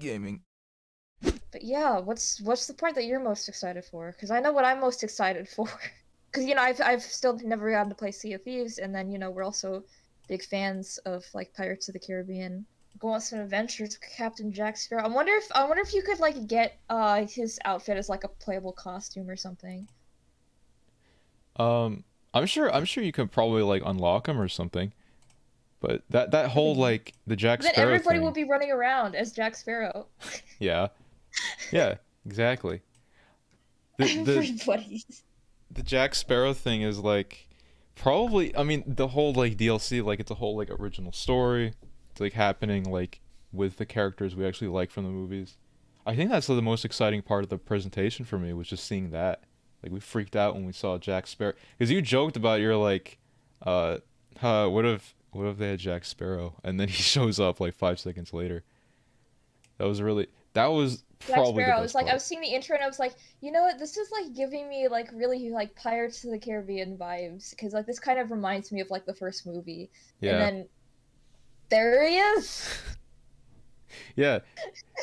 gaming. But yeah, what's the part that you're most excited for? Because I know what I'm most excited for. Because I've still never gotten to play Sea of Thieves, and then we're also big fans of like Pirates of the Caribbean. Go on some adventures with Captain Jack Sparrow. I wonder if you could like get his outfit as like a playable costume or something. Um, I'm sure you could probably like unlock them or something. But that whole Really? like the Jack But then Sparrow everybody will thing, be running around as Jack Sparrow. yeah, yeah, exactly. The the Everybody's. the Jack Sparrow thing is like probably I mean the whole like DLC like it's a whole like original story. It's like happening like with the characters we actually like from the movies. I think that's the most exciting part of the presentation for me was just seeing that. Like we freaked out when we saw Jack Sparrow because you joked about you're like, uh, what if they had Jack Sparrow and then he shows up like 5 seconds later. That was Jack probably the Sparrow. I was best like, I part. was seeing the intro and I was like, you know what? This is like giving me like really like Pirates of the Caribbean vibes because like this kind of reminds me of like the first movie. And Yeah, then there he is. yeah,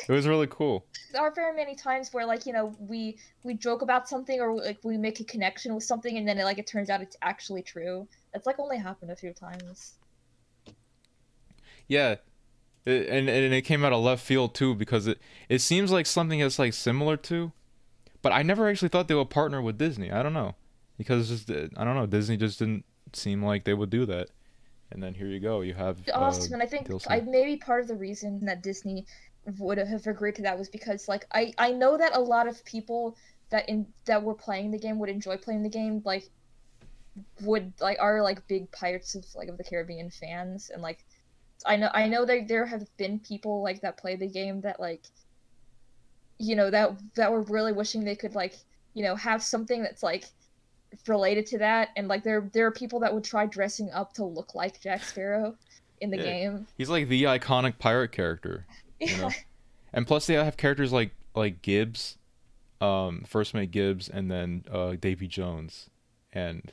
it was really cool. There are very many times where like we joke about something or like we make a connection with something and then it turns out it's actually true. That's like only happened a few times. Yeah, and it came out of left field too because it seems like something that's like similar to, but I never actually thought they would partner with Disney. I don't know because just I don't know Disney just didn't seem like they would do that. And then here you go, you have Awesome, and I think DLC. maybe part of the reason that Disney would have agreed to that was because like I know that a lot of people that were playing the game would enjoy playing the game like would like are like big Pirates of the Caribbean fans and like I know that there have been people like that play the game that like that were really wishing they could like have something that's like related to that and like there are people that would try dressing up to look like Jack Sparrow in the Yeah, game. he's like the iconic pirate character, you Yeah. know. And plus they have characters like Gibbs, First Mate Gibbs, and then Davy Jones, and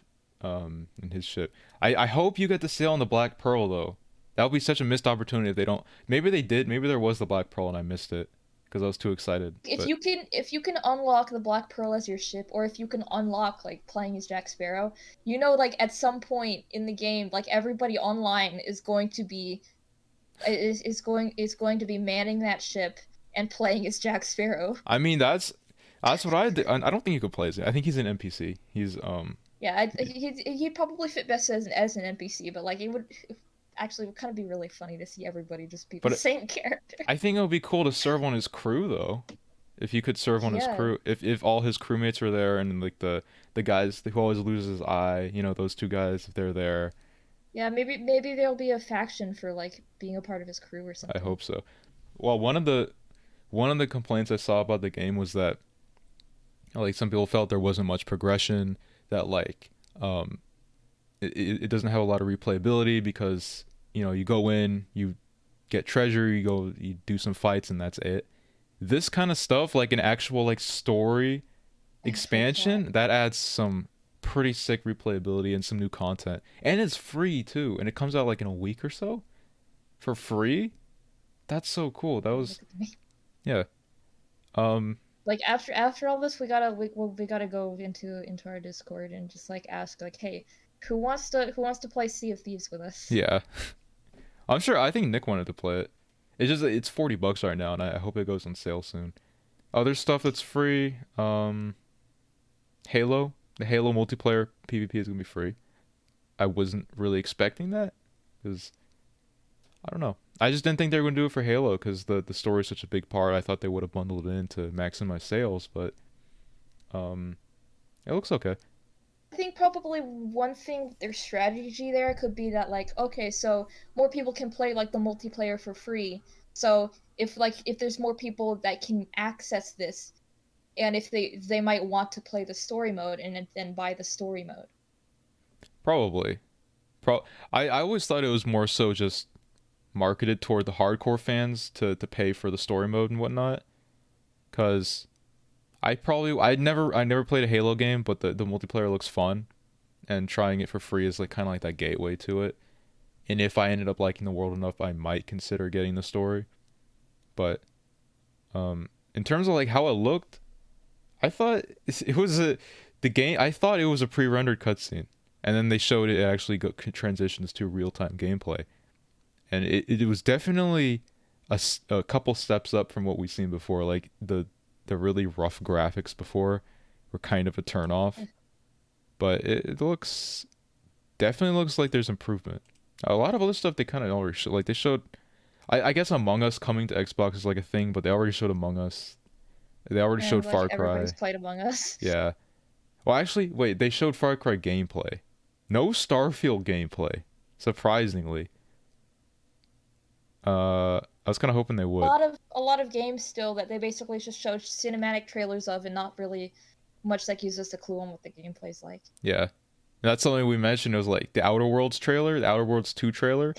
his ship. I hope you get to sail on the Black Pearl though. That would be such a missed opportunity if they don't. Maybe they did. Maybe there was the Black Pearl and I missed it because I was too excited. But If you can unlock the Black Pearl as your ship, or if you can unlock like playing as Jack Sparrow, like at some point in the game, like everybody online is going to be is going to be manning that ship and playing as Jack Sparrow. I mean that's what I did. I don't think he could play as it. I think he's an NPC. He's Yeah, he'd probably fit best as an NPC, but like it would actually would kind of be really funny to see everybody just be the but same character. I think it would be cool to serve on his crew though. If you could serve on his Yeah, crew, if all his crewmates were there and like the guys who always loses his eye, those two guys if they're there, yeah, maybe there'll be a faction for like being a part of his crew or I something. hope so. Well, one of the complaints I saw about the game was that like some people felt there wasn't much progression, that like um it doesn't have a lot of replayability because you go in, you get treasure, you do some fights and that's it. This kind of stuff like an actual like story I hope not. expansion that adds some pretty sick replayability and some new content, and it's free too, and it comes out like in a week or so for free. That's so cool. That was Look at me. yeah. um Like after all this, we gotta go into our Discord and just like ask like, hey, who wants to play Sea of Thieves with us? yeah. I think Nick wanted to play it. It's $40 right now and I hope it goes on sale soon. Other stuff that's free, Halo. The Halo multiplayer PvP is gonna be free. I wasn't really expecting that because I don't know. I just didn't think they were gonna do it for Halo because the story is such a big part. I thought they would have bundled it in to maximize sales, but um, it looks okay. I think probably one thing their strategy there could be that like, okay, so more people can play like the multiplayer for free. So if there's more people that can access this, and if they might want to play the story mode and then buy the story mode. Probably. I always thought it was more so just marketed toward the hardcore fans to pay for the story mode and whatnot. Cause I never played a Halo game, but the multiplayer looks fun, and trying it for free is like kind of like that gateway to it. And if I ended up liking the world enough, I might consider getting the story. But In terms of like how it looked, I thought it was a the game. I thought it was a pre-rendered cutscene, and then they showed it actually transitions to real-time gameplay, and it was definitely a couple steps up from what we've seen before. Like the really rough graphics before were kind of a turn off, but it looks definitely looks like there's improvement. A lot of other stuff they kind of already showed. Like they showed, I guess Among Us coming to Xbox is like a thing, but they already showed Among Us. They already And showed like Far everybody's Cry. played Among Us. Yeah. Well, actually, wait. They showed Far Cry gameplay. No Starfield gameplay. Surprisingly. I was kind of hoping they would. A lot of games still that they basically just show cinematic trailers of and not really much that gives us a clue on what the gameplay's like. Yeah. That's something we mentioned. It was like the Outer Worlds trailer, the Outer Worlds 2 trailer.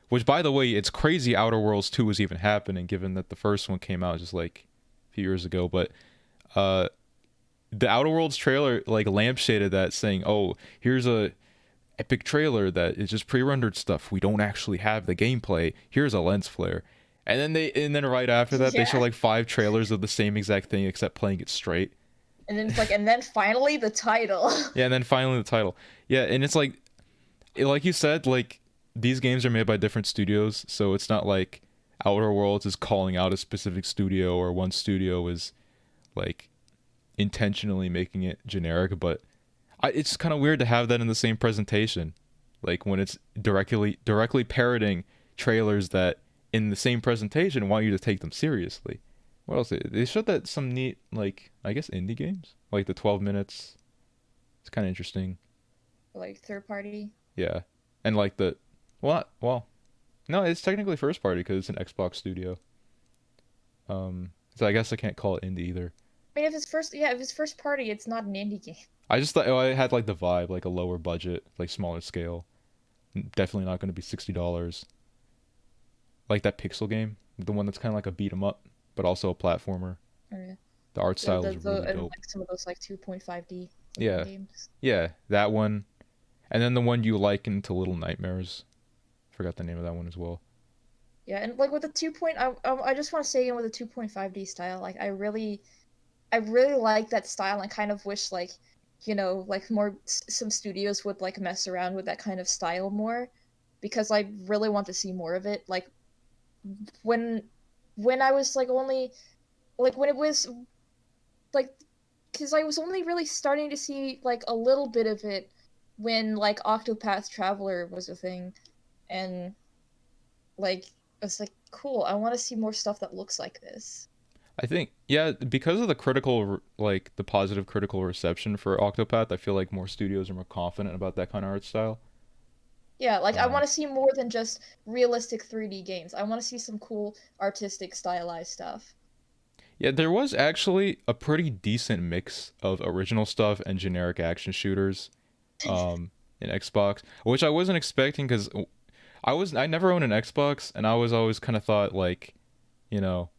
Which, by the way, it's crazy Outer Worlds 2 was even happening, given that the first one came out just like a few years ago. But uh, the Outer Worlds trailer like lampshaded that, saying, "Oh, here's a epic trailer that is just pre-rendered stuff. We don't actually have the gameplay. Here's a lens flare." And then right after that, they show Yeah. like 5 trailers of the same exact thing except playing it straight. And then it's like, and then finally the title. Yeah, and then finally the title. Yeah, and it's like you said, like these games are made by different studios, so it's not like Outer Worlds is calling out a specific studio or one studio is like intentionally making it generic, but it's kind of weird to have that in the same presentation, like when it's directly parroting trailers that in the same presentation want you to take them seriously. What else? They showed that some neat, like I guess indie games, like the 12 minutes. It's kind of interesting. Like third party. Yeah, and like the well, no, it's technically first party because it's an Xbox studio. So I guess I can't call it indie either. I mean, if it's first party, it's not an indie game. I just thought it had like the vibe, like a lower budget, like smaller scale. Definitely not going to be $60. Like that Pixel game, the one that's kind of like a beat 'em up, but also a platformer. Or The art style is really and dope. like some of those like 2.5D looking Yeah, games. yeah, that one, and then the one you liken to Little Nightmares. Forgot the name of that one as well. Yeah, and like with the I just want to say again with the 2.5D style, like I really like that style and kind of wish like, you know, like some studios would like mess around with that kind of style more, because I really want to see more of it. Like when I was like only like when it was like because I was only really starting to see like a little bit of it when like Octopath Traveler was a thing, and like it's like cool. I want to see more stuff that looks like this. I think yeah, because of the like the positive critical reception for Octopath, I feel like more studios are more confident about that kind of art style. Yeah, like I Um, want to see more than just realistic 3D games. I want to see some cool artistic stylized stuff. yeah, there was actually a pretty decent mix of original stuff and generic action shooters, in Xbox, which I wasn't expecting because I never owned an Xbox and I was always kind of thought like, you know,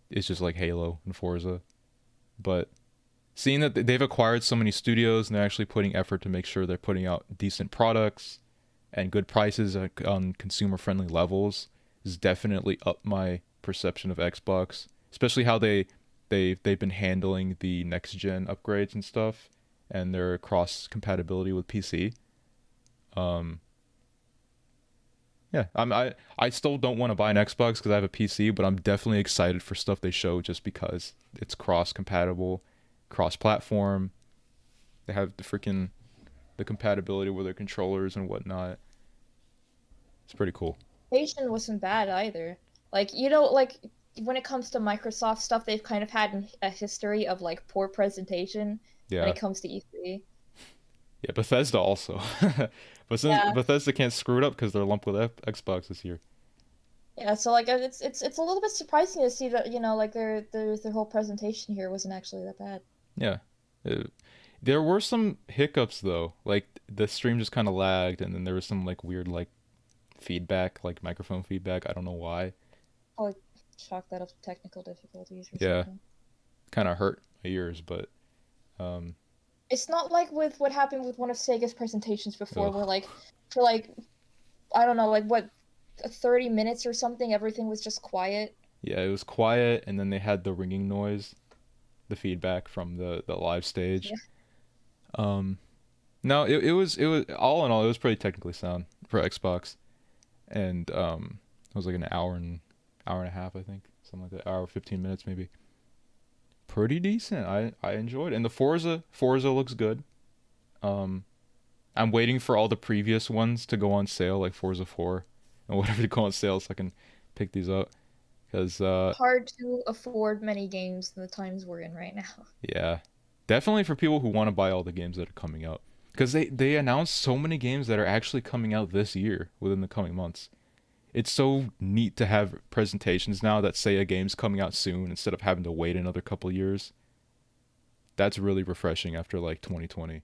it's just like Halo and Forza, but seeing that they've acquired so many studios and they're actually putting effort to make sure they're putting out decent products and good prices on consumer friendly levels has definitely upped my perception of Xbox, especially how they've been handling the next gen upgrades and stuff and their cross compatibility with PC. Um, yeah, I still don't want to buy an Xbox because I have a PC, but I'm definitely excited for stuff they show just because it's cross compatible, cross platform. They have the compatibility with their controllers and whatnot. It's pretty cool. Patient wasn't bad either. Like, you know, like when it comes to Microsoft stuff, they've kind of had a history of like poor presentation when Yeah. it comes to E3. Yeah, Bethesda also. But since Yeah. Bethesda can't screw it up because they're lumped with Xbox this year. Yeah, so like it's a little bit surprising to see that, you know, like their whole presentation here wasn't actually that bad. Yeah. Uh, there were some hiccups though. Like the stream just kind of lagged and then there was some like weird like feedback, like microphone feedback. I don't know why. I'll like chalk that up to technical difficulties or Yeah. something. Kind of hurt my ears, but um It's not like with what happened with one of Sega's presentations before, where ugh. like for I don't know, like what 30 minutes or something, everything was just quiet. Yeah, it was quiet, and then they had the ringing noise, the feedback from the live stage. Yeah. Um, no, it was all in all, it was pretty technically sound for Xbox, and it was like an hour and a half, I think, something like that, hour 15 minutes maybe. Pretty decent. I enjoyed it, and the Forza looks good. Um, I'm waiting for all the previous ones to go on sale, like Forza 4 and whatever to go on sale, so I can pick these up. Cause Hard to afford many games in the times we're in right now. yeah, definitely for people who want to buy all the games that are coming out. Cause they announced so many games that are actually coming out this year within the coming months. It's so neat to have presentations now that say a game's coming out soon instead of having to wait another couple years. That's really refreshing after like 2020.